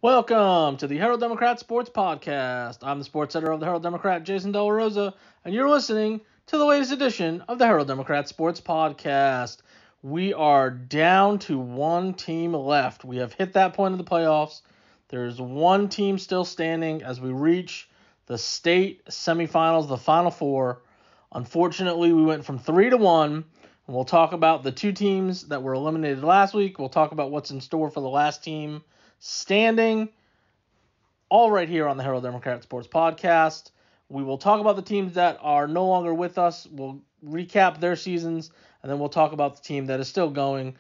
Welcome to the Herald Democrat Sports Podcast. I'm the sports editor of the Herald Democrat, Jason De La Rosa, and you're listening to the latest edition of the Herald Democrat Sports Podcast. We are down to one team left. We have hit that point of the playoffs. There's one team still standing as we reach the state semifinals, the Final Four. Unfortunately, we went from 3-1, and we'll talk about the two teams that were eliminated last week. We'll talk about what's in store for the last team standing, all right here on the Herald Democrat Sports Podcast. We will talk about the teams that are no longer with us. We'll recap their seasons, and then we'll talk about the team that is still going.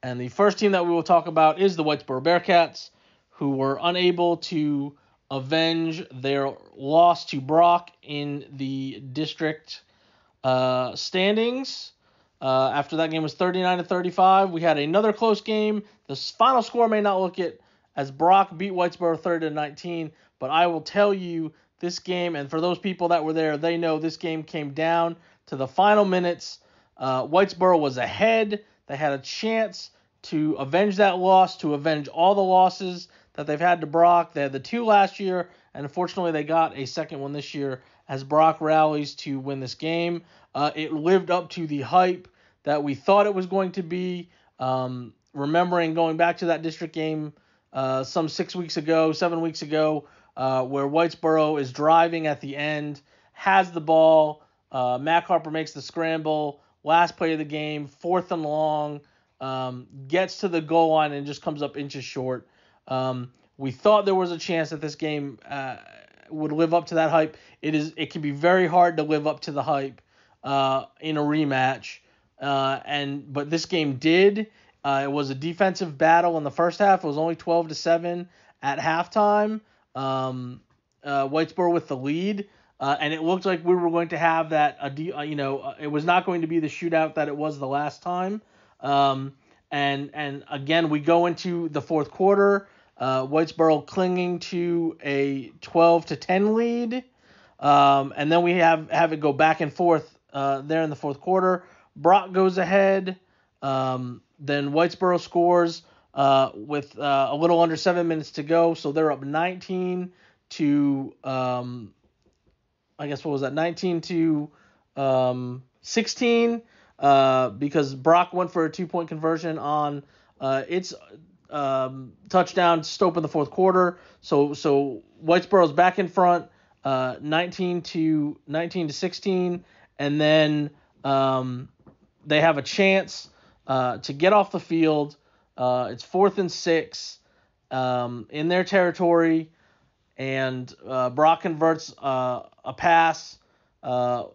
And the first team that we will talk about is the Whitesboro Bearcats, who were unable to avenge their loss to Brock in the district standings. After that game was 39-35, we had another close game. The final score may not look it as Brock beat Whitesboro 30-19, but I will tell you this game, and for those people that were there, they know this game came down to the final minutes. Whitesboro was ahead. They had a chance to avenge that loss, to avenge all the losses that they've had to Brock. They had the two last year, and unfortunately they got a second one this year as Brock rallies to win this game. It lived up to the hype that we thought it was going to be. Remembering going back to that district game some 7 weeks ago, where Whitesboro is driving at the end, has the ball. Matt Harper makes the scramble, last play of the game, 4th and long, gets to the goal line and just comes up inches short. We thought there was a chance that this game would live up to that hype. It can be very hard to live up to the hype in a rematch. But this game did. It was a defensive battle in the first half. It was only 12-7 at halftime. Whitesboro with the lead, and it looked like we were going to have that. It was not going to be the shootout that it was the last time. And again, we go into the fourth quarter. Whitesboro clinging to a 12-10 lead, and then we have it go back and forth there in the fourth quarter. Brock goes ahead. Then Whitesboro scores with a little under 7 minutes to go, so they're up 19 to 16 because Brock went for a 2-point conversion on its touchdown to open the fourth quarter. So Whitesboro's back in front, 19-16, and then they have a chance to get off the field. It's 4th and 6 in their territory, and Brock converts a pass, and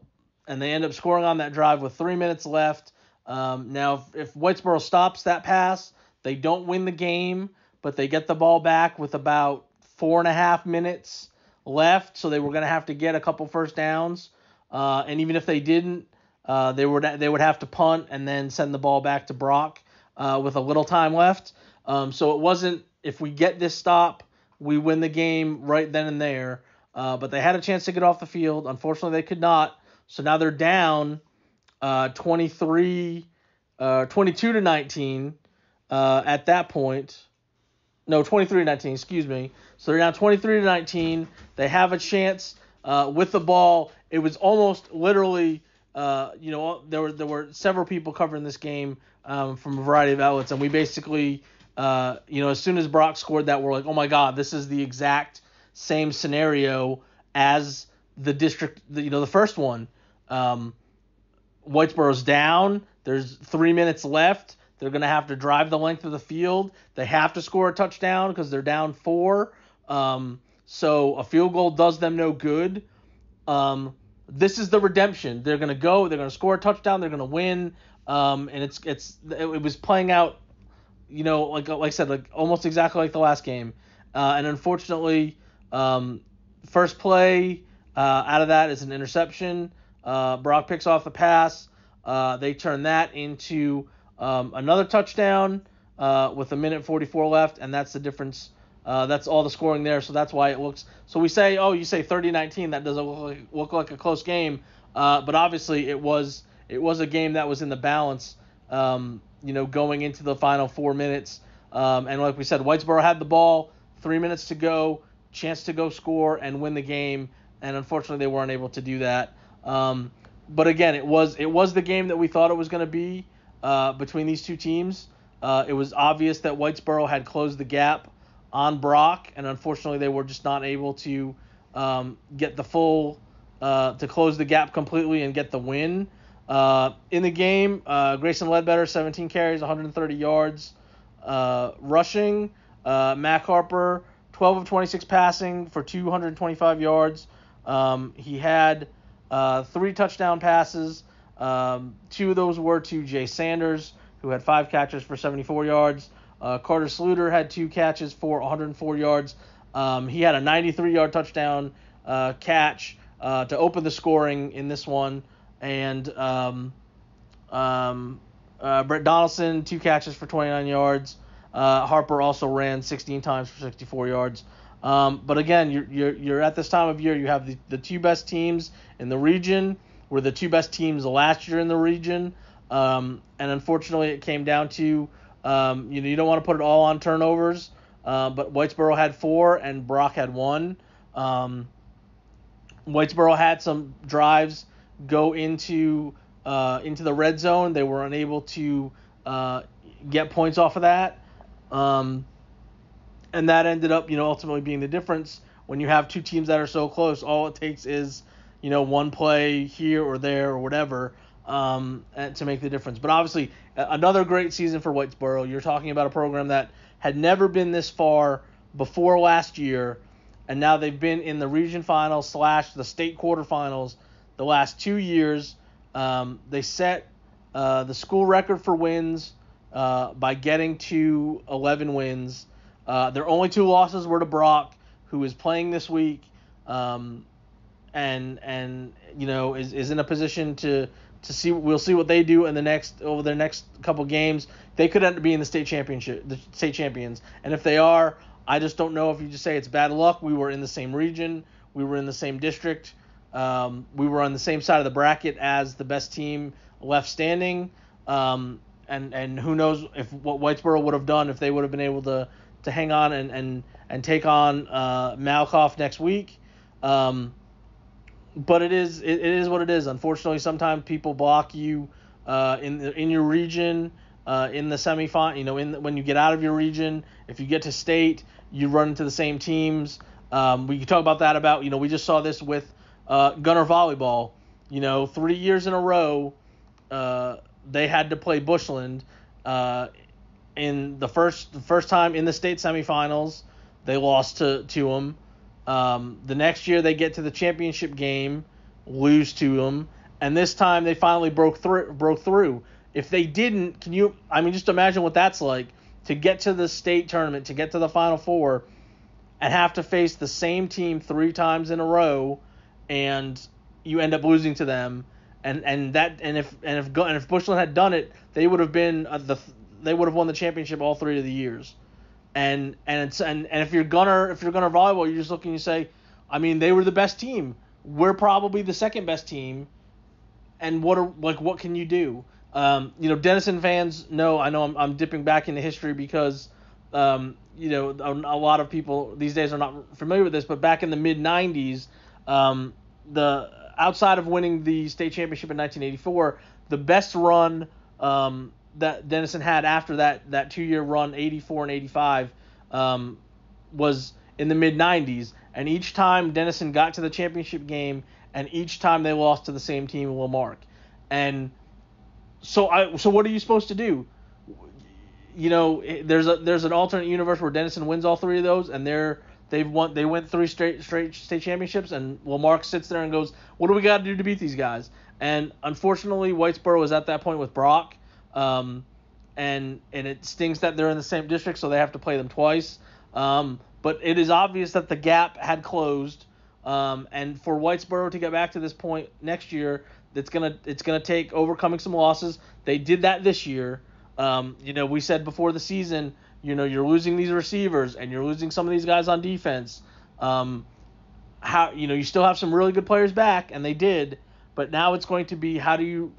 they end up scoring on that drive with 3 minutes left. Now, if Whitesboro stops that pass, they don't win the game, but they get the ball back with about 4.5 minutes left, so they were going to have to get a couple first downs. And even if they didn't, they would have to punt and then send the ball back to Brock with a little time left. So it wasn't, if we get this stop, we win the game right then and there. But they had a chance to get off the field. Unfortunately, they could not. So now they're down 22-19 at that point. No, 23-19, excuse me. So they're down 23-19. They have a chance with the ball. It was almost literally... there were several people covering this game from a variety of outlets, and we basically, as soon as Brock scored that, we're like, oh my God, this is the exact same scenario as the district, the first one. Whitesboro's down. There's 3 minutes left. They're going to have to drive the length of the field. They have to score a touchdown because they're down 4. So a field goal does them no good. This is the redemption. They're going to score a touchdown, they're going to win. And it was playing out, like I said, like almost exactly like the last game. And unfortunately, first play out of that is an interception. Brock picks off the pass. They turn that into another touchdown with 1:44 left, and that's the difference. That's all the scoring there, so that's why it looks. So you say 30-19, that doesn't look like a close game, but obviously it was a game that was in the balance, going into the final 4 minutes. And like we said, Whitesboro had the ball 3 minutes to go, chance to go score and win the game, and unfortunately they weren't able to do that. But again, it was the game that we thought it was going to be between these two teams. It was obvious that Whitesboro had closed the gap on Brock, and unfortunately they were just not able to get the full to close the gap completely and get the win. In the game, Grayson Ledbetter, 17 carries, 130 yards rushing. Mac Harper, 12 of 26 passing for 225 yards. He had 3 touchdown passes. 2 of those were to Jay Sanders, who had 5 catches for 74 yards. Carter Sluter had 2 catches for 104 yards. He had a 93-yard touchdown catch to open the scoring in this one. And Brett Donaldson, 2 catches for 29 yards. Harper also ran 16 times for 64 yards. But again, you're at this time of year, you have the 2 best teams in the region, were the 2 best teams last year in the region. And unfortunately, it came down to, you don't want to put it all on turnovers, but Whitesboro had 4 and Brock had 1. Whitesboro had some drives go into the red zone. They were unable to get points off of that. And that ended up, ultimately being the difference. When you have 2 teams that are so close, all it takes is, one play here or there or whatever to make the difference. But obviously, another great season for Whitesboro. You're talking about a program that had never been this far before last year, and now they've been in the region finals / the state quarterfinals the last 2 years. They set the school record for wins by getting to 11 wins. Their only 2 losses were to Brock, who is playing this week, and is in a position to see. We'll see what they do over their next couple games. They could end up being the state champions, and if they are, I just don't know if you just say it's bad luck. We were in the same region, we were in the same district, we were on the same side of the bracket as the best team left standing, and who knows what Whitesboro would have done if they would have been able to hang on and take on Malakoff next week. But it is what it is. Unfortunately, sometimes people block you in your region, in the semifinal. When you get out of your region, if you get to state, you run into the same teams. We can talk about that. We just saw this with Gunter Volleyball. 3 years in a row, they had to play Bushland. In the first time in the state semifinals, they lost to them. The next year they get to the championship game, lose to them, and this time they finally broke through. If they didn't, just imagine what that's like, to get to the state tournament, to get to the Final Four, and have to face the same team 3 times in a row, and you end up losing to them. And if Bushland had done it, they would have been they would have won the championship all 3 of the years. And if you're Gunter Volleyball, you're just looking, you say, they were the best team. We're probably the second best team. And what can you do? Denison fans know. I know I'm dipping back into history because a lot of people these days are not familiar with this, but back in the mid 90s, the outside of winning the state championship in 1984, the best run that Denison had after that 2-year run, 84 and 85, was in the mid 90s, and each time Denison got to the championship game, and each time they lost to the same team in Lamarck. And so what are you supposed to do? There's an alternate universe where Denison wins all 3 of those, and they went 3 straight state championships, and Lamarck sits there and goes, what do we got to do to beat these guys? And unfortunately, Whitesboro was at that point with Brock, and it stings that they're in the same district, so they have to play them twice. But it is obvious that the gap had closed, and for Whitesboro to get back to this point next year, it's gonna take overcoming some losses. They did that this year. We said before the season, you're losing these receivers and you're losing some of these guys on defense. You still have some really good players back, and they did, but now it's going to be how do you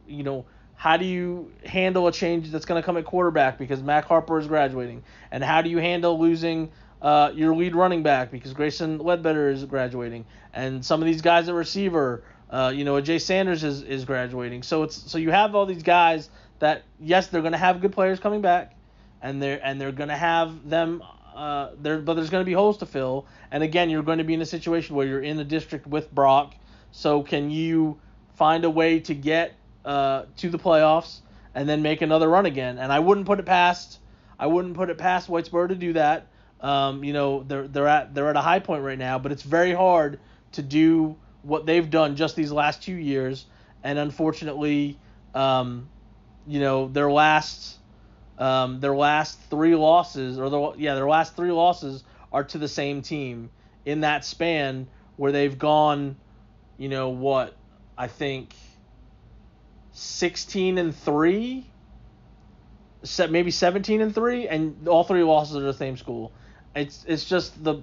handle a change that's going to come at quarterback because Mac Harper is graduating, and how do you handle losing your lead running back because Grayson Ledbetter is graduating, and some of these guys at receiver, Jay Sanders is graduating. So you have all these guys that, yes, they're going to have good players coming back, and they're going to have them. But there's going to be holes to fill, and again, you're going to be in a situation where you're in the district with Brock. So can you find a way to get to the playoffs and then make another run again? And I wouldn't put it past Whitesboro to do that. They're at a high point right now, but it's very hard to do what they've done just these last 2 years. And unfortunately, their last 3 losses, their last 3 losses are to the same team in that span where they've gone, I think 16-3, maybe 17-3, and all 3 losses are to the same school. It's just the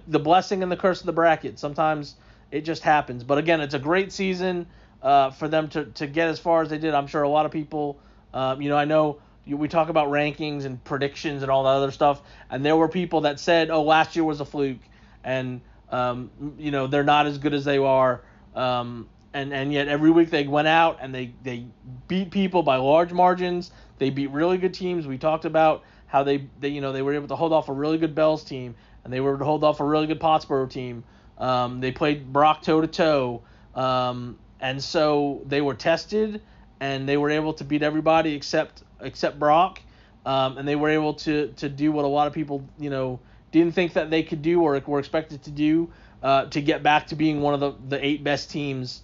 blessing and the curse of the bracket. Sometimes it just happens. But again, it's a great season for them to get as far as they did. I'm sure a lot of people, I know we talk about rankings and predictions and all that other stuff, and there were people that said, "Oh, last year was a fluke," and they're not as good as they are. And yet every week they went out and they beat people by large margins. They beat really good teams. We talked about how they were able to hold off a really good Bells team, and they were able to hold off a really good Pottsboro team. They played Brock toe-to-toe, and so they were tested, and they were able to beat everybody except Brock, and they were able to do what a lot of people didn't think that they could do or were expected to do, to get back to being one of the 8 best teams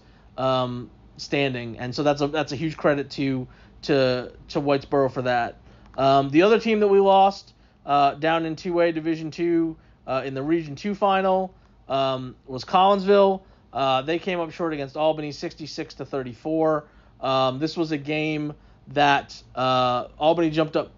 standing. And so that's a huge credit to Whitesboro for that. The other team that we lost down in 2A Division 2 in the Region 2 final was Collinsville. They came up short against Albany 66-34. This was a game that Albany jumped up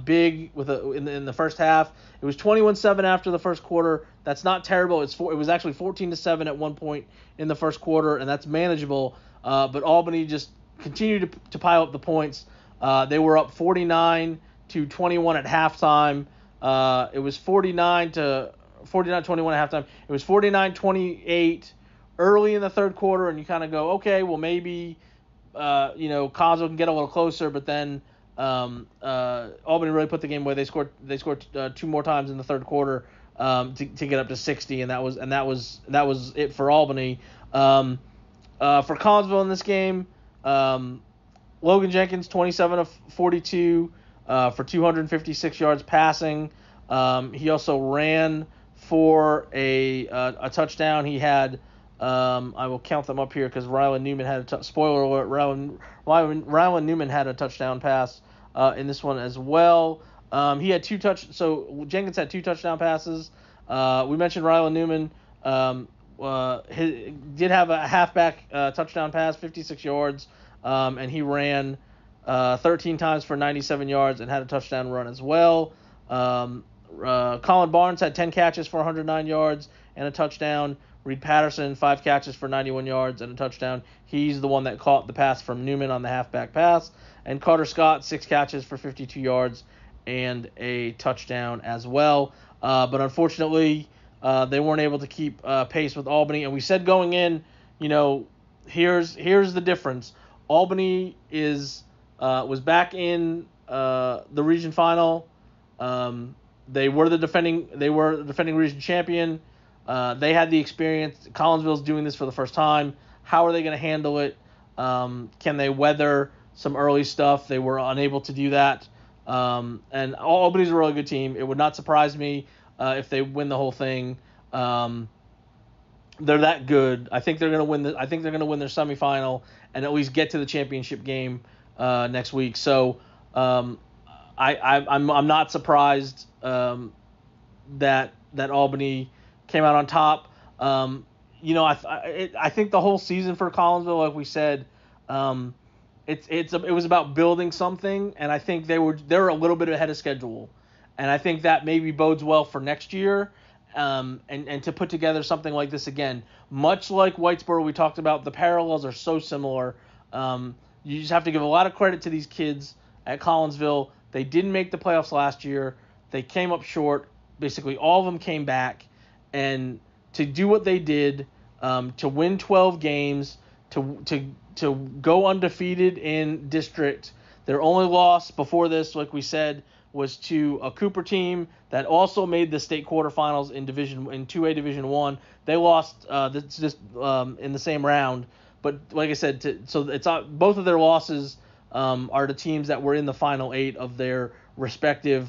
big in the first half. It was 21-7 after the first quarter. That's not terrible. It was actually 14-7 at one point in the first quarter, and that's manageable. But Albany just continued to pile up the points. They were up 49-21 at halftime. It was 49-21 at halftime. It was 49-28 early in the third quarter, and you kind of go, okay, well maybe Collinsville can get a little closer, but then Albany really put the game away. They scored 2 more times in the third quarter to get up to 60, and that was it for Albany. For Collinsville in this game, Logan Jenkins 27 of 42 for 256 yards passing. He also ran for a touchdown. He had I will count them up here because Rylan Newman had spoiler alert. Rylan Newman had a touchdown pass in this one as well. He had so Jenkins had 2 touchdown passes. We mentioned Rylan Newman. He did have a halfback touchdown pass, 56 yards, and he ran 13 times for 97 yards and had a touchdown run as well. Colin Barnes had 10 catches for 109 yards and a touchdown. Reed Patterson, 5 catches for 91 yards and a touchdown. He's the one that caught the pass from Newman on the halfback pass. And Carter Scott, 6 catches for 52 yards and a touchdown as well. But unfortunately, they weren't able to keep pace with Albany. And we said going in, here's the difference. Albany was back in the region final. They were the defending region champion. They had the experience. Collinsville's doing this for the first time. How are they going to handle it? Can they weather some early stuff? They were unable to do that. And Albany's a really good team. It would not surprise me if they win the whole thing. They're that good. I think they're going to win. I think they're going to win their semifinal and at least get to the championship game next week. So I'm not surprised that Albany came out on top. I think the whole season for Collinsville, like we said, it was about building something, and I think they were a little bit ahead of schedule, and I think that maybe bodes well for next year, and to put together something like this again. Much like Whitesboro, we talked about, the parallels are so similar. You just have to give a lot of credit to these kids at Collinsville. They didn't make the playoffs last year. They came up short. basically all of them came back, and to do what they did, to win 12 games, to go undefeated in district. Their only loss before this, like we said, was to a Cooper team that also made the state quarterfinals in 2A Division 1. They lost in the same round, but like I said, so it's both of their losses are the teams that were in the final 8 of their respective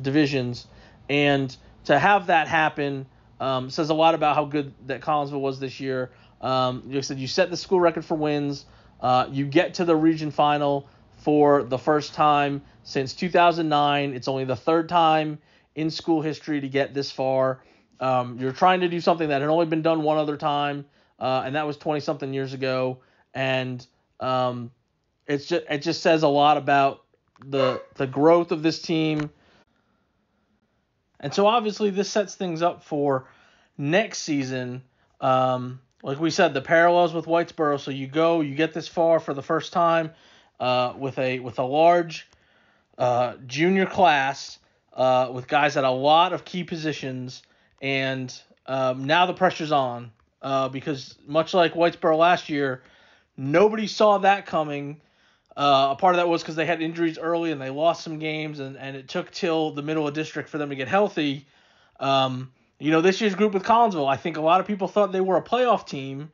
divisions, and to have that happen says a lot about how good that Collinsville was this year. Like I said, you set the school record for wins. You get to the region final for the first time since 2009. It's only the third time in school history to get this far. You're trying to do something that had only been done one other time, and that was 20-something years ago. And it just says a lot about the growth of this team. And so obviously this sets things up for next season. Like we said, the parallels with Whitesboro. So you get this far for the first time with a large junior class with guys at a lot of key positions, and now the pressure's on because much like Whitesboro last year, nobody saw that coming. A part of that was because they had injuries early and they lost some games, and it took till the middle of district for them to get healthy. This year's group with Collinsville, I think a lot of people thought they were a playoff team.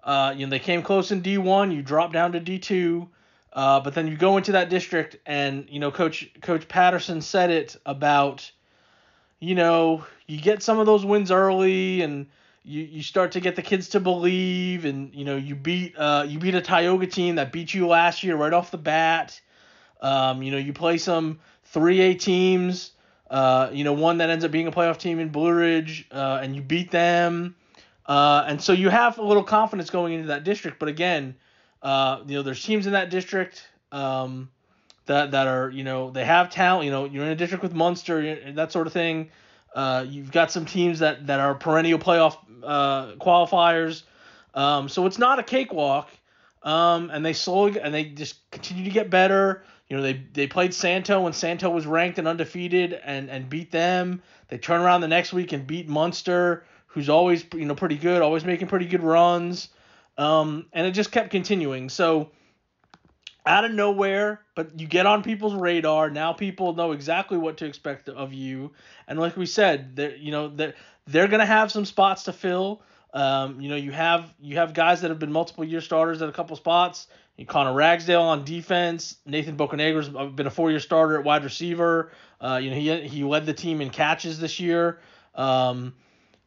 They came close in D1, you drop down to D2, but then you go into that district, and Coach Patterson said it about, you get some of those wins early, and you start to get the kids to believe, and you beat a Tioga team that beat you last year right off the bat. You play some 3A teams. One that ends up being a playoff team in Blue Ridge, and you beat them. And so you have a little confidence going into that district. But again, there's teams in that district that are, they have talent. You're in a district with Munster, that sort of thing. You've got some teams that are perennial playoff qualifiers. So it's not a cakewalk. And they just continue to get better. They played Santo when Santo was ranked and undefeated and beat them. They turn around the next week and beat Munster, who's always, pretty good, always making pretty good runs. And it just kept continuing. So out of nowhere, but you get on people's radar. Now people know exactly what to expect of you. And like we said, they're going to have some spots to fill. You have guys that have been multiple year starters at a couple spots. Connor Ragsdale on defense. Nathan Bocanegra's been a 4-year starter at wide receiver. He led the team in catches this year. And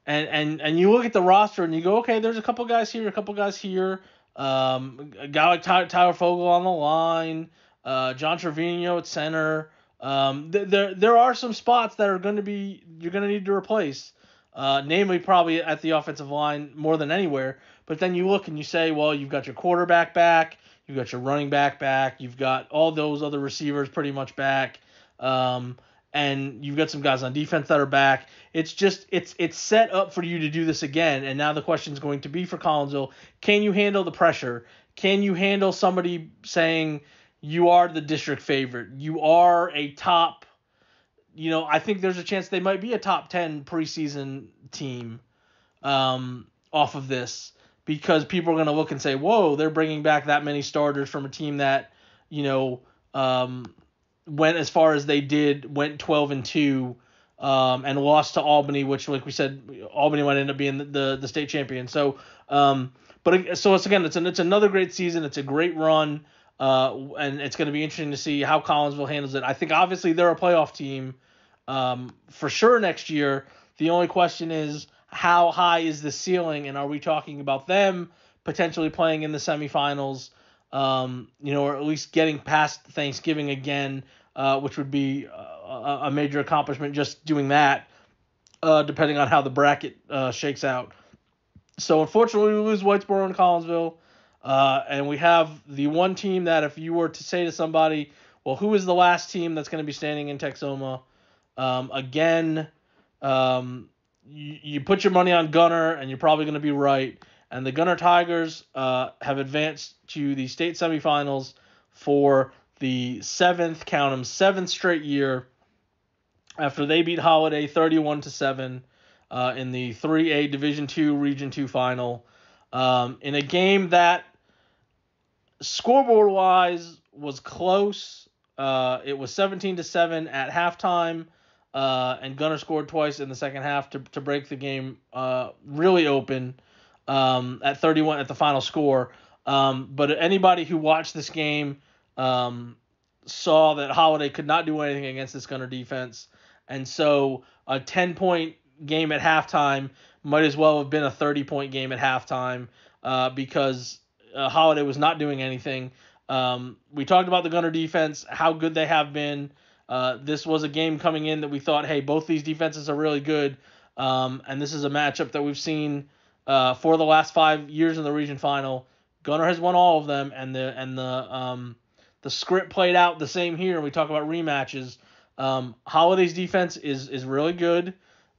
you look at the roster and you go, okay, there's a couple guys here, a couple guys here. A guy like Tyler Fogel on the line. John Trevino at center. There are some spots that you're going to need to replace. Namely probably at the offensive line more than anywhere. But then you look and you say, well, you've got your quarterback back, you've got your running back back, you've got all those other receivers pretty much back, and you've got some guys on defense that are back. It's set up for you to do this again. And now the question is going to be for Collinsville, can you handle the pressure? Can you handle somebody saying you are the district favorite? You are a top. I think there's a chance they might be a top 10 preseason team off of this, because people are going to look and say, whoa, they're bringing back that many starters from a team that, went as far as they did, went 12-2, and lost to Albany, which, like we said, Albany might end up being the state champion. So, it's another great season. It's a great run. And it's going to be interesting to see how Collinsville handles it. I think obviously they're a playoff team for sure next year. The only question is, how high is the ceiling, and are we talking about them potentially playing in the semifinals, or at least getting past Thanksgiving again, which would be a major accomplishment just doing that, depending on how the bracket shakes out. So unfortunately we lose Whitesboro and Collinsville. And we have the one team that if you were to say to somebody, well, who is the last team that's going to be standing in Texoma? You put your money on Gunter, and you're probably going to be right. And the Gunter Tigers have advanced to the state semifinals for the seventh straight year. after they beat Holiday 31-7 in the 3A Division II Region 2 final, in a game that scoreboard-wise was close. It was 17-7 at halftime, and Gunter scored twice in the second half to break the game really open at 31 at the final score. But anybody who watched this game saw that Holiday could not do anything against this Gunter defense. And so a 10-point game at halftime might as well have been a 30-point game at halftime because Holiday was not doing anything. We talked about the Gunter defense, how good they have been. This was a game coming in that we thought, hey, both these defenses are really good. And this is a matchup that we've seen for the last 5 years in the region final. Gunter has won all of them, and the script played out the same here. We talk about rematches. Holiday's defense is really good.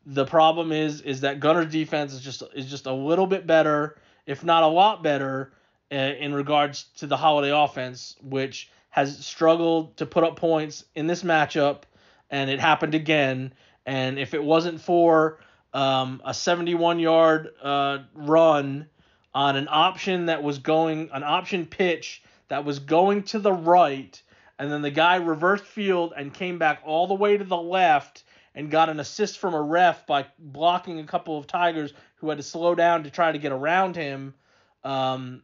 The problem is that Gunter's defense is just a little bit better, if not a lot better, in regards to the Holiday offense, which has struggled to put up points in this matchup, and it happened again. And if it wasn't for a 71-yard run on an option pitch that was going to the right, and then the guy reversed field and came back all the way to the left and got an assist from a ref by blocking a couple of Tigers who had to slow down to try to get around him, down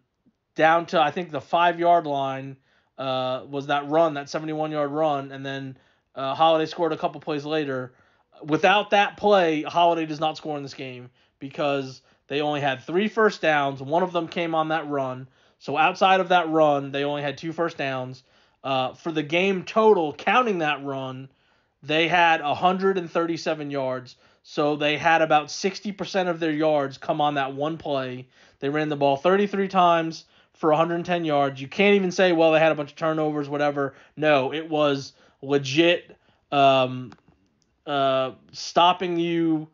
to, I think, the 5-yard line was that run, that 71-yard run, and then Holiday scored a couple plays later. Without that play, Holiday does not score in this game because they only had 3 first downs. One of them came on that run. So outside of that run, they only had 2 first downs. For the game total, counting that run, they had 137 yards. So they had about 60% of their yards come on that one play. They ran the ball 33 times for 110 yards. You can't even say, well, they had a bunch of turnovers, whatever. No, it was legit stopping you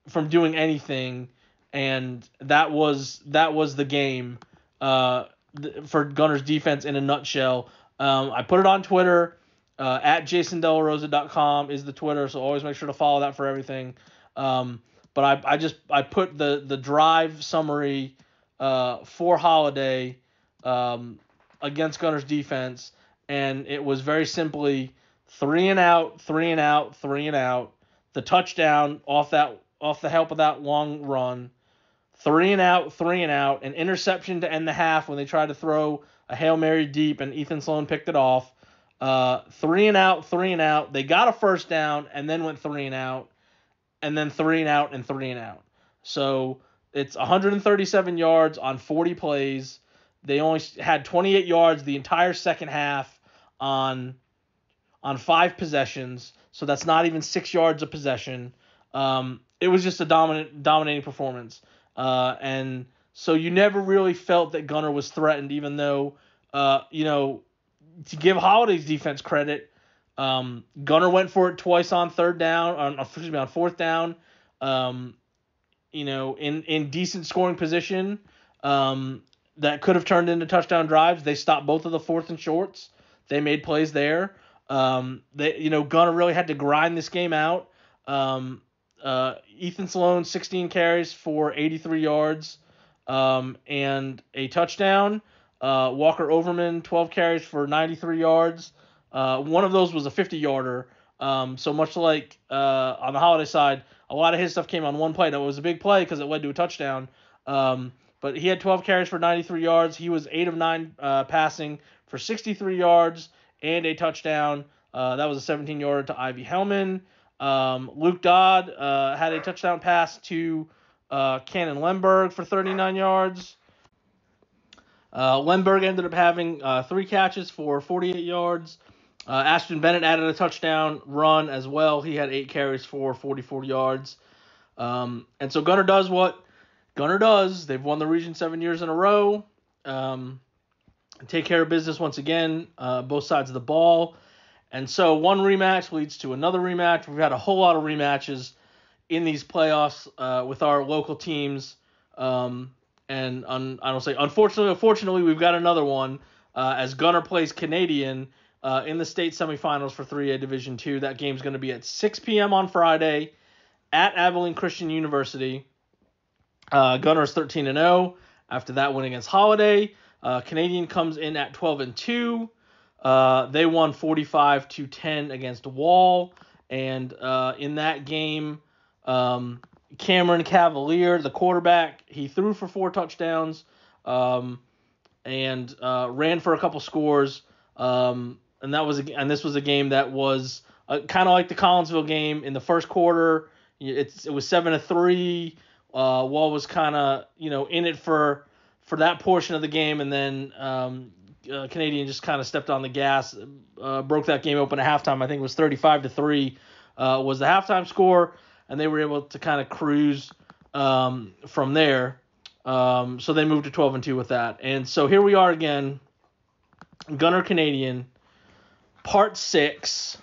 from doing anything, and that was the game for Gunter's defense in a nutshell. I put it on Twitter. At JasonDelaRosa.com is the Twitter, so always make sure to follow that for everything. But I put the drive summary for Holiday against Gunter's defense, and it was very simply 3 and out, 3 and out, 3 and out. The touchdown off the help of that long run. 3 and out, 3 and out. An interception to end the half when they tried to throw a Hail Mary deep and Ethan Sloan picked it off. 3 and out, 3 and out. They got a first down and then went 3 and out, and then 3 and out and 3 and out. So it's 137 yards on 40 plays. They only had 28 yards the entire second half on 5 possessions. So that's not even 6 yards of possession. It was just a dominating performance. And so you never really felt that Gunter was threatened, even though, to give Holiday's defense credit, Gunter went for it twice on fourth down, in decent scoring position, that could have turned into touchdown drives. They stopped both of the 4th and shorts. They made plays there. Gunter really had to grind this game out. Ethan Sloan, 16 carries for 83 yards, and a touchdown. Walker Overman, 12 carries for 93 yards. One of those was a 50-yarder. So much like on the Holiday side, a lot of his stuff came on one play. That was a big play because it led to a touchdown. But he had 12 carries for 93 yards. He was 8 of 9 passing for 63 yards and a touchdown. That was a 17-yarder to Ivy Hellman. Luke Dodd had a touchdown pass to Cannon Lemberg for 39 yards. Lemberg ended up having 3 catches for 48 yards. Ashton Bennett added a touchdown run as well. He had 8 carries for 44 yards. And so Gunter does what Gunter does. They've won the region 7 years in a row. Take care of business once again, both sides of the ball. And so one rematch leads to another rematch. We've had a whole lot of rematches in these playoffs with our local teams. Unfortunately, we've got another one as Gunter plays Canadian in the state semifinals for 3A Division II. That game's going to be at 6 p.m. on Friday at Abilene Christian University. Gunter's 13-0 after that win against Holiday. Canadian comes in at 12-2. They won 45-10 against Wall. And in that game, Cameron Cavalier, the quarterback, he threw for 4 touchdowns and ran for a couple scores. And this was a game that was kind of like the Collinsville game in the first quarter. It was 7-3. Wall was kind of in it for that portion of the game, and then Canadian just kind of stepped on the gas, broke that game open at halftime. I think it was 35-3 was the halftime score, and they were able to kind of cruise from there. So they moved to 12-2 with that, and so here we are again, Gunter Canadian, Part 6,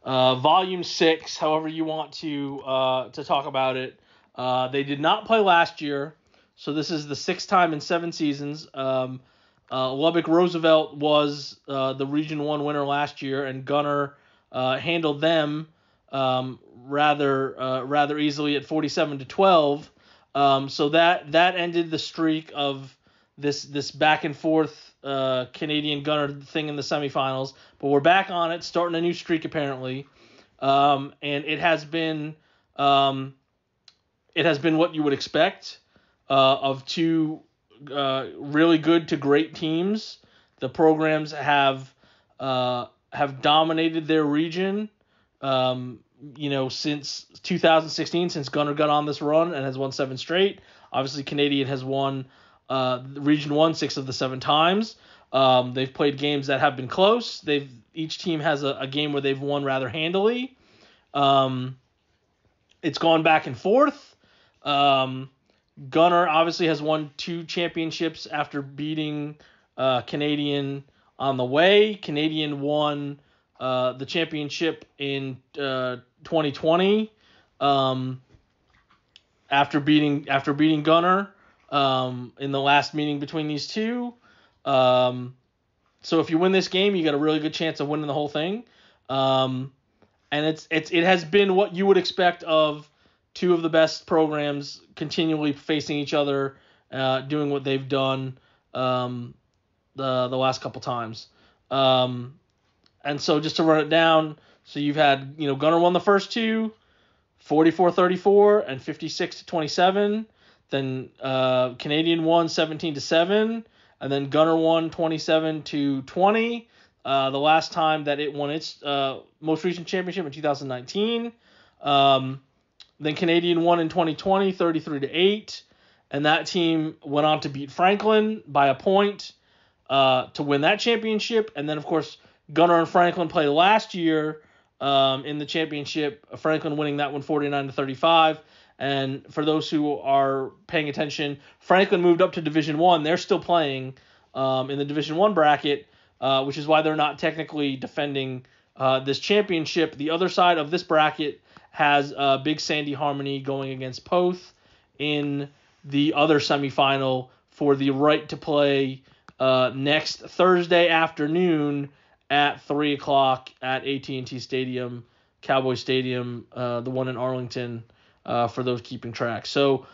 Volume 6, however you want to talk about it. They did not play last year, so this is the 6th time in 7 seasons. Lubbock Roosevelt was the Region 1 winner last year, and Gunter handled them rather easily at 47-12. So that ended the streak of this back and forth Canadian Gunter thing in the semifinals. But we're back on it, starting a new streak apparently, and it has been what you would expect of 2 really good to great teams. The programs have dominated their region, since 2016, since Gunter got on this run and has won 7 straight. Obviously, Canadian has won Region 1 6 of the 7 times. They've played games that have been close. Each team has a game where they've won rather handily. It's gone back and forth. Gunter obviously has won 2 championships after beating Canadian on the way. Canadian won the championship in 2020 after beating Gunter in the last meeting between these two. So if you win this game, you got a really good chance of winning the whole thing. And it has been what you would expect of 2 of the best programs continually facing each other, doing what they've done the last couple times. And so just to run it down, so you've had, Gunter won the first 2, 44-34 and 56-27. Then Canadian won 17-7, and then Gunter won 27-20. The last time that it won its most recent championship in 2019. Then Canadian won in 2020, 33-8, and that team went on to beat Franklin by a point to win that championship. And then, of course, Gunter and Franklin played last year in the championship, Franklin winning that one 49-35. And for those who are paying attention, Franklin moved up to Division 1. They're still playing in the Division 1 bracket, which is why they're not technically defending this championship. The other side of this bracket has Big Sandy Harmony going against Poth in the other semifinal for the right to play next Thursday afternoon at 3 o'clock at AT&T Stadium, Cowboy Stadium, the one in Arlington, for those keeping track. So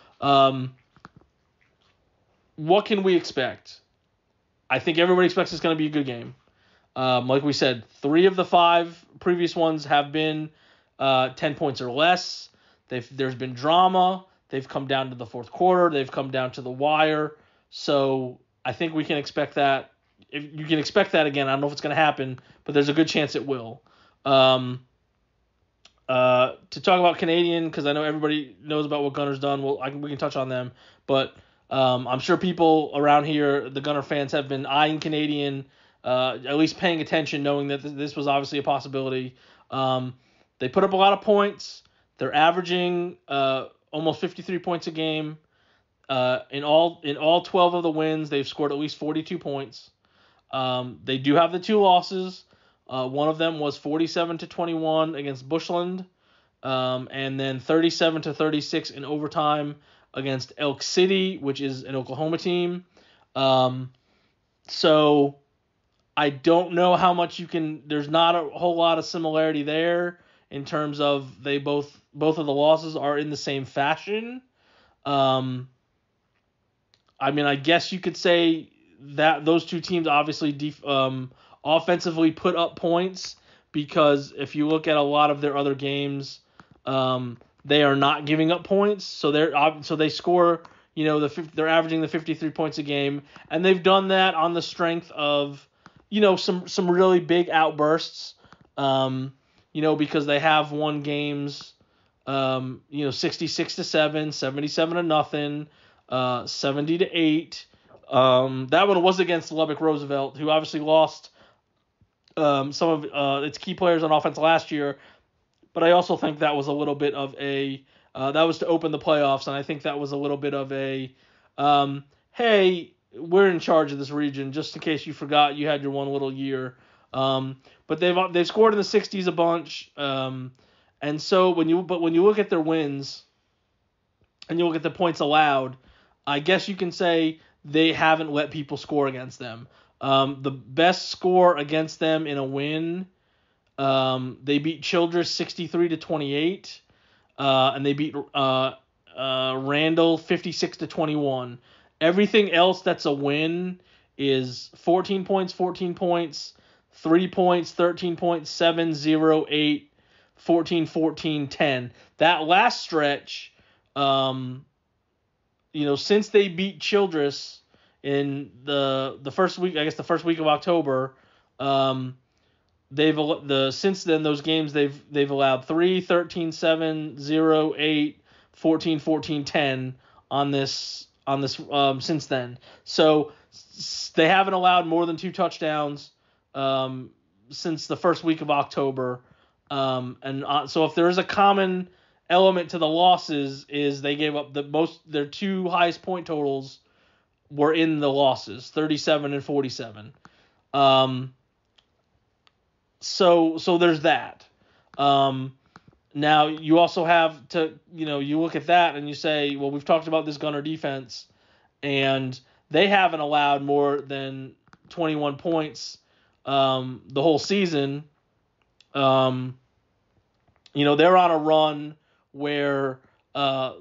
what can we expect? I think everybody expects it's going to be a good game. Like we said, 3 of the 5 previous ones have been 10 points or less. There's been drama. They've come down to the fourth quarter. They've come down to the wire. So I think we can expect that. If you can expect that again, I don't know if it's going to happen, but there's a good chance it will. To talk about Canadian, because I know everybody knows about what Gunter's done. We can touch on them, but I'm sure people around here, the Gunter fans, have been eyeing Canadian, at least paying attention, knowing that this was obviously a possibility. They put up a lot of points. They're averaging almost 53 points a game. In all 12 of the wins, they've scored at least 42 points. They do have the 2 losses. One of them was 47-21 against Bushland, and then 37-36 in overtime against Elk City, which is an Oklahoma team. So I don't know how much you can. There's not a whole lot of similarity there in terms of they both of the losses are in the same fashion. I mean, I guess you could say that those two teams obviously offensively put up points, because if you look at a lot of their other games, they are not giving up points. So they score. They're averaging the 53 points a game, and they've done that on the strength of some really big outbursts. Because they have won games, 66-7, 77-0, 70-8. That one was against Lubbock Roosevelt, who obviously lost some of its key players on offense last year. But I also think that was a little bit of a that was to open the playoffs, and I think that was a little bit of a hey, we're in charge of this region, just in case you forgot you had your one little year. But they've scored in the 60s a bunch, and so when you look at their wins and you look at the points allowed, I guess you can say they haven't let people score against them. The best score against them in a win, they beat Childress 63-28, and they beat Randall 56-21. Everything else that's a win is 14 points, 3 points, 13 points, 7, 0, 8, 14, 14, 10. That last stretch, since they beat Childress in the first week, I guess the first week of October, since then those games they've allowed 3, 13, 7, 0, 8, 14, 14, 10 on this since then. So they haven't allowed more than 2 touchdowns since the first week of October. So if there is a common element to the losses, is they gave up their 2 highest point totals were in the losses, 37 and 47. So there's that. Now you also have to, you look at that and you say, well, we've talked about this Gunter defense, and they haven't allowed more than 21 points the whole season. They're on a run where the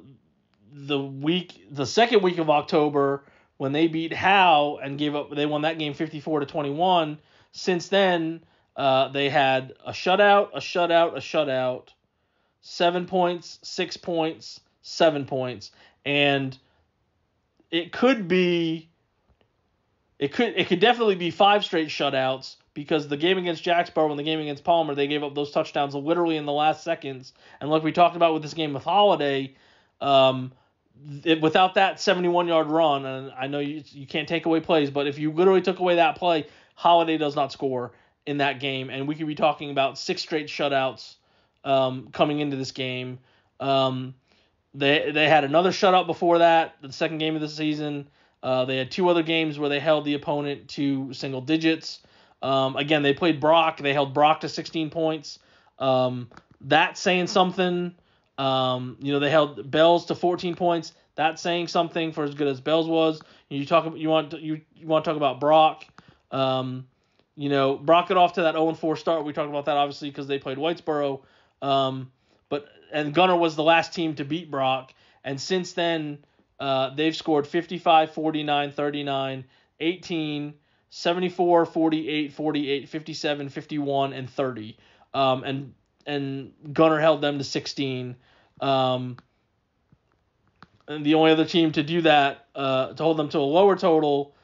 second week of October, when they beat Howe and they won that game 54-21. Since then, they had a shutout, 7 points, 6 points, 7 points, and it could definitely be 5 straight shutouts, because the game against Jacksboro and the game against Palmer, they gave up those touchdowns literally in the last seconds. And like we talked about with this game with Holiday, without that 71-yard run, and I know you can't take away plays, but if you literally took away that play, Holiday does not score in that game, and we could be talking about 6 straight shutouts coming into this game. They had another shutout before that, the second game of the season. They had 2 other games where they held the opponent to single digits. Again, they played Brock. They held Brock to 16 points. That's saying something. They held Bells to 14 points. That's saying something for as good as Bells was. You want to talk about Brock. Brock got off to that 0-4 start. We talked about that obviously because they played Whitesboro. And Gunter was the last team to beat Brock. And since then, they've scored 55, 49, 39, 18, 74, 48, 48, 57, 51, and 30. And Gunter held them to 16. And the only other team to do that, to hold them to a lower total,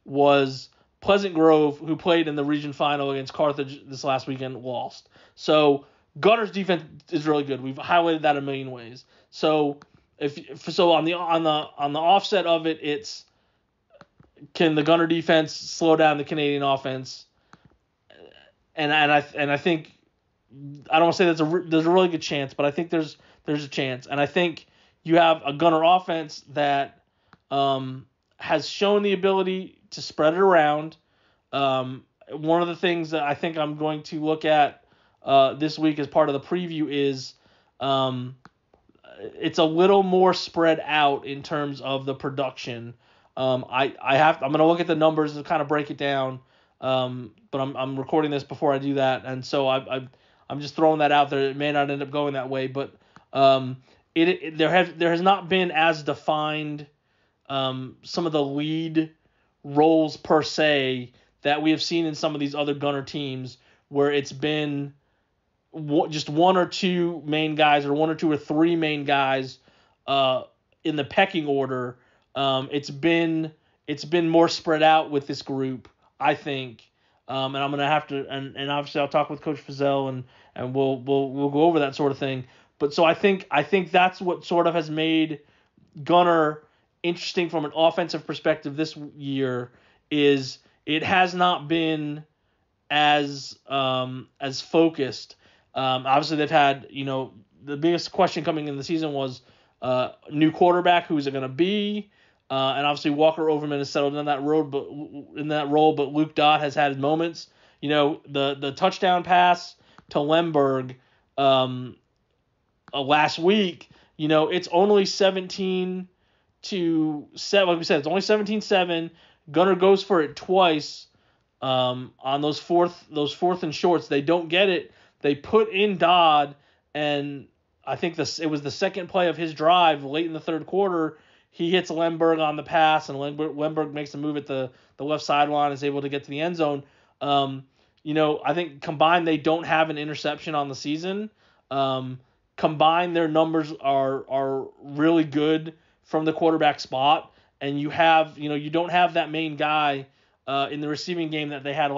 was Pleasant Grove, who played in the region final against Carthage this last weekend, lost. So Gunter's defense is really good. We've highlighted that a million ways. So on the offset of it, it's, can the Gunter defense slow down the Canadian offense? And I think, I don't want to say there's a really good chance, but I think there's a chance. And I think you have a Gunter offense that has shown the ability to spread it around. One of the things that I think I'm going to look at this week as part of the preview is it's a little more spread out in terms of the production. I'm going to look at the numbers and kind of break it down. But I'm recording this before I do that, and so I'm just throwing that out there. It may not end up going that way, but there has not been as defined some of the lead roles per se that we have seen in some of these other Gunner teams, where it's been just one or two main guys or one or two or three main guys in the pecking order. It's been more spread out with this group, I think. And I'm gonna have to, and obviously I'll talk with Coach Fazell and we'll go over that sort of thing. But so I think that's what sort of has made Gunner interesting from an offensive perspective this year. Is it has not been as focused. Obviously they've had, the biggest question coming in the season was new quarterback, who's it going to be? And obviously Walker Overman has settled in that role, but Luke Dodd has had moments. The touchdown pass to Lemberg last week, it's only 17-7. Like we said, it's only 17-7. Gunner goes for it twice on those fourth and shorts. They don't get it. They put in Dodd, and I think it was the second play of his drive late in the third quarter. He hits Lemberg on the pass, and Lemberg makes a move at the left sideline, is able to get to the end zone. I think combined they don't have an interception on the season. Combined their numbers are really good from the quarterback spot, and you don't have that main guy in the receiving game that they had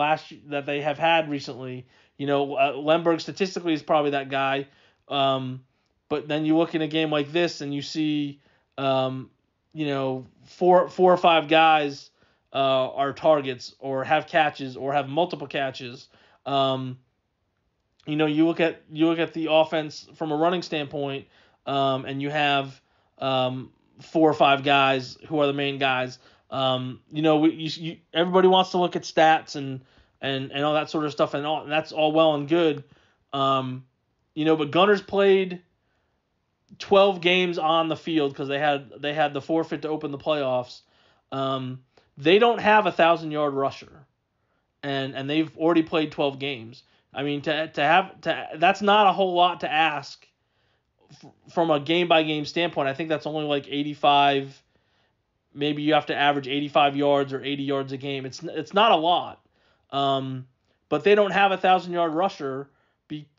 that they have had recently. Lemberg statistically is probably that guy, but then you look in a game like this and you see, four or five guys are targets or have catches or have multiple catches. You look at the offense from a running standpoint, and you have 4 or 5 guys who are the main guys. Everybody wants to look at stats and all that sort of stuff, and that's all well and good. But Gunner's played 12 games on the field because they had the forfeit to open the playoffs. They don't have a 1,000-yard rusher, and they've already played 12 games. I mean, that's not a whole lot to ask from a game-by-game standpoint. I think that's only like 85. Maybe you have to average 85 yards or 80 yards a game. It's not a lot. But they don't have a 1,000-yard rusher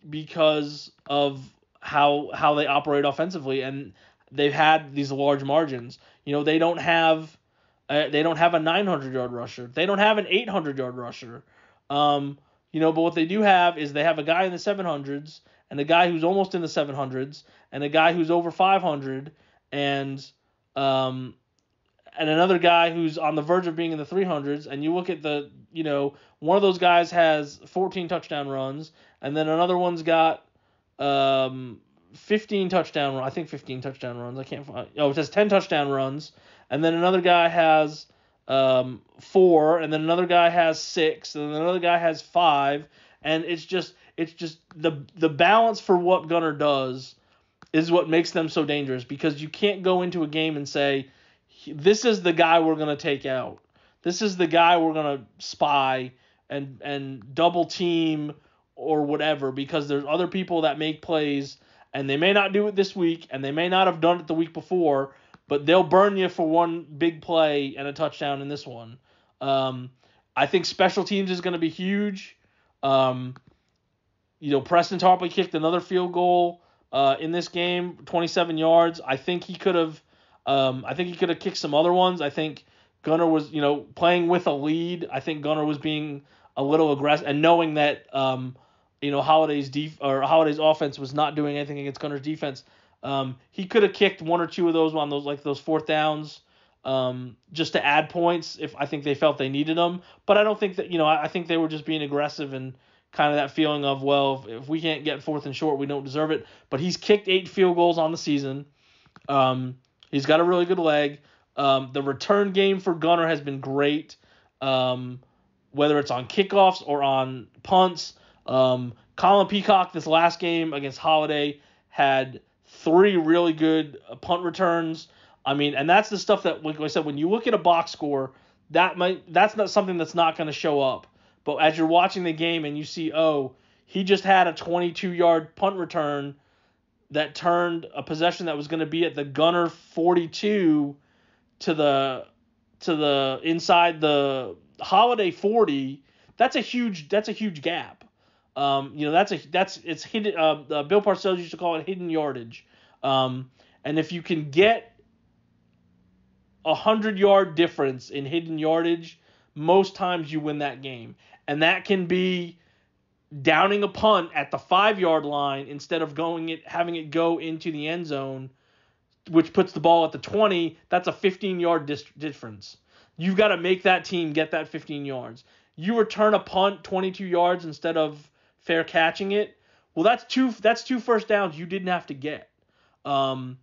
because of how they operate offensively, and they've had these large margins. They don't have a 900-yard rusher. They don't have an 800-yard rusher. But what they do have is they have a guy in the 700s and a guy who's almost in the 700s and a guy who's over 500 and another guy who's on the verge of being in the 300s. And you look at one of those guys has 14 touchdown runs, and then another one's got 15 touchdown runs. I think 15 touchdown runs. I can't find. Oh, it says 10 touchdown runs, and then another guy has 4, and then another guy has 6, and then another guy has 5, and it's just the balance for what Gunner does is what makes them so dangerous, because you can't go into a game and say, this is the guy we're going to take out. This is the guy we're going to spy and double team or whatever, because there's other people that make plays, and they may not do it this week, and they may not have done it the week before, but they'll burn you for one big play and a touchdown in this one. I think special teams is going to be huge. Preston Tarpley kicked another field goal in this game, 27 yards. I think he could have kicked some other ones. I think Gunner was, playing with a lead. I think Gunner was being a little aggressive, and knowing that Holiday's Holiday's offense was not doing anything against Gunner's defense. He could have kicked one or two of those on those fourth downs, just to add points if I think they felt they needed them. But I don't think that, I think they were just being aggressive and kind of that feeling of, well, if we can't get fourth and short, we don't deserve it. But he's kicked 8 field goals on the season. He's got a really good leg. The return game for Gunner has been great, whether it's on kickoffs or on punts. Colin Peacock this last game against Holiday had 3 really good punt returns. I mean, and that's the stuff that, like I said, when you look at a box score, that's not something that's not going to show up. But as you're watching the game and you see, oh, he just had a 22-yard punt return that turned a possession that was going to be at the Gunner 42 to the inside the Holiday 40. That's a huge gap. It's hidden. Bill Parcells used to call it hidden yardage. And if you can get 100-yard difference in hidden yardage, most times you win that game. And that can be downing a punt at the 5-yard line instead of having it go into the end zone, which puts the ball at the 20. That's a 15-yard difference. You've got to make that team get that 15 yards. You return a punt 22 yards instead of fair catching it. Well, that's two first downs you didn't have to get. And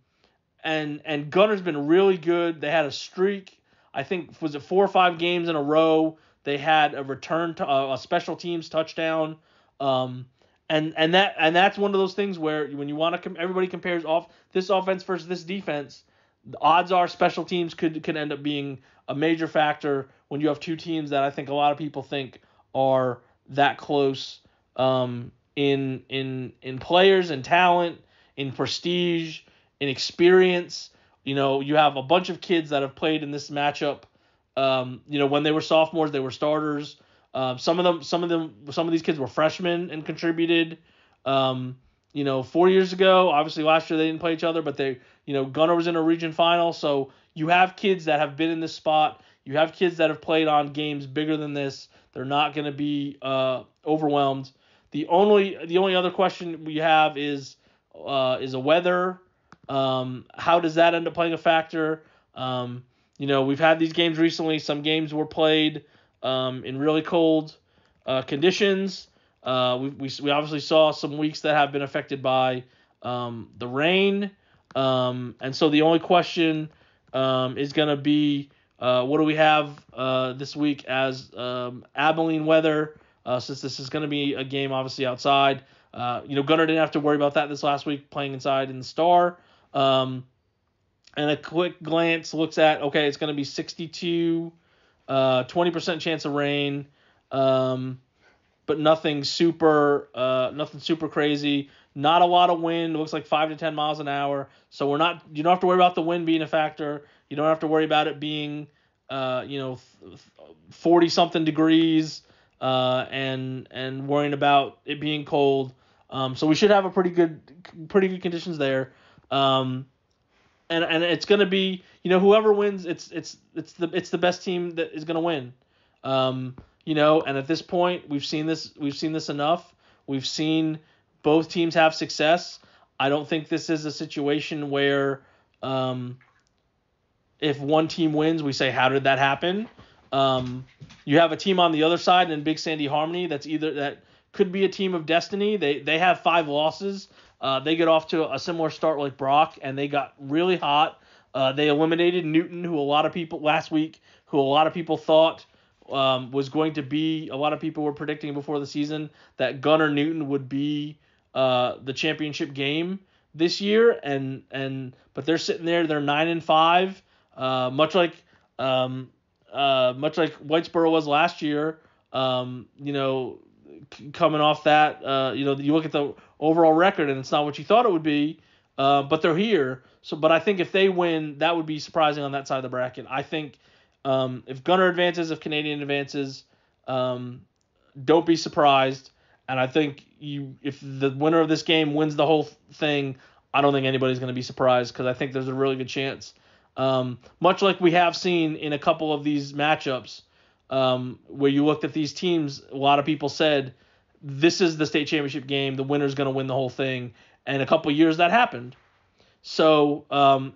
Gunner's been really good. They had a streak. I think, was it 4 or 5 games in a row? They had a return to a special teams touchdown. And that's one of those things where when you want to everybody compares off this offense versus this defense, the odds are special teams could end up being a major factor when you have two teams that I think a lot of people think are that close in players and talent, in prestige, in experience. You have a bunch of kids that have played in this matchup. When they were sophomores, they were starters. Some of these kids were freshmen and contributed. 4 years ago, obviously last year they didn't play each other, but Gunner was in a region final. So you have kids that have been in this spot. You have kids that have played on games bigger than this. They're not going to be overwhelmed. The only other question we have is a weather. How does that end up playing a factor? We've had these games recently. Some games were played in really cold conditions. We obviously saw some weeks that have been affected by the rain. And so the only question is going to be what do we have this week as Abilene weather, since this is going to be a game obviously outside. Gunner didn't have to worry about that this last week playing inside in the Star. And a quick glance looks at, okay, it's going to be 62, 20% chance of rain, but nothing super crazy. Not a lot of wind. It looks like 5 to 10 miles an hour. So you don't have to worry about the wind being a factor. You don't have to worry about it being, 40 something degrees, and worrying about it being cold. So we should have a pretty good conditions there. And it's going to be, whoever wins, it's the best team that is going to win. And at this point, we've seen this enough. We've seen both teams have success. I don't think this is a situation where if one team wins, we say, how did that happen? You have a team on the other side in Big Sandy Harmony that could be a team of destiny. They have 5 losses. They get off to a similar start like Brock, and they got really hot. They eliminated Newton, who a lot of people thought was going to be. A lot of people were predicting before the season that Gunner Newton would be the championship game this year, but they're sitting there. They're 9-5, much like Whitesboro was last year. Coming off that, you look at the overall record and it's not what you thought it would be, but they're here. But I think if they win, that would be surprising on that side of the bracket. I think if Gunner advances, if Canadian advances, don't be surprised. And I think if the winner of this game wins the whole thing, I don't think anybody's going to be surprised, because I think there's a really good chance. Much like we have seen in a couple of these matchups, where you looked at these teams, a lot of people said, this is the state championship game, the winner's going to win the whole thing. And a couple of years that happened. So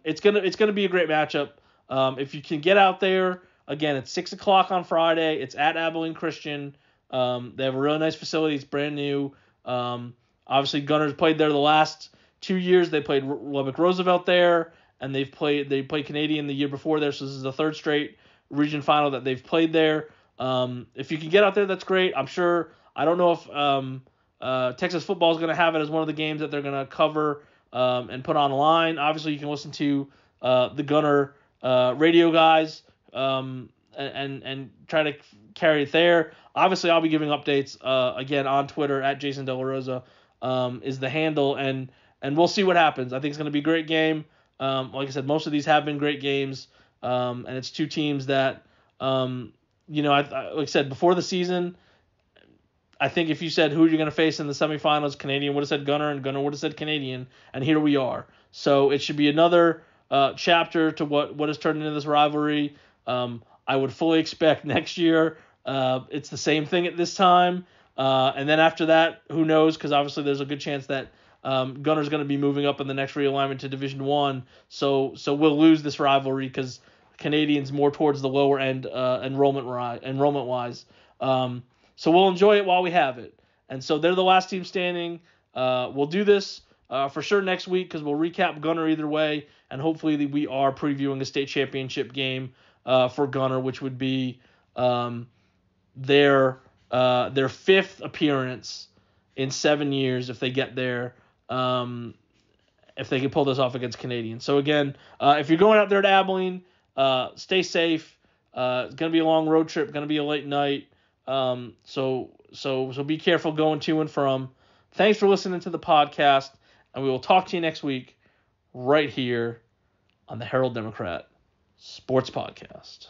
it's gonna be a great matchup. If you can get out there, again, it's 6 o'clock on Friday. It's at Abilene Christian. They have a really nice facility. It's brand new. Obviously, Gunner's played there the last 2 years. They played Lubbock Roosevelt there, and they played Canadian the year before there. So this is the third straight region final that they've played there. If you can get out there, that's great. I'm sure. I don't know if Texas football is going to have it as one of the games that they're going to cover and put online. Obviously, you can listen to the Gunner radio guys and try to carry it there. obviously I'll be giving updates again on Twitter at Jason De La Rosa is the handle, and we'll see what happens. I think it's going to be a great game. Like I said, most of these have been great games, and it's two teams that, like I said, before the season, I think if you said who you're going to face in the semifinals, Canadian would have said Gunter, and Gunter would have said Canadian, and here we are. So it should be another chapter to what has turned into this rivalry. I would fully expect next year it's the same thing at this time, and then after that, who knows? Because obviously there's a good chance that Gunter's going to be moving up in the next realignment to Division 1, so we'll lose this rivalry because Canadians more towards the lower end enrollment-wise. So we'll enjoy it while we have it. And so they're the last team standing. We'll do this for sure next week because we'll recap Gunter either way, and hopefully we are previewing a state championship game for Gunter, which would be their fifth appearance in 7 years if they get there. If they can pull this off against Canadians. So again, if you're going out there to Abilene, stay safe. It's gonna be a long road trip. Gonna be a late night. So be careful going to and from. Thanks for listening to the podcast, and we will talk to you next week right here on the Herald Democrat Sports Podcast.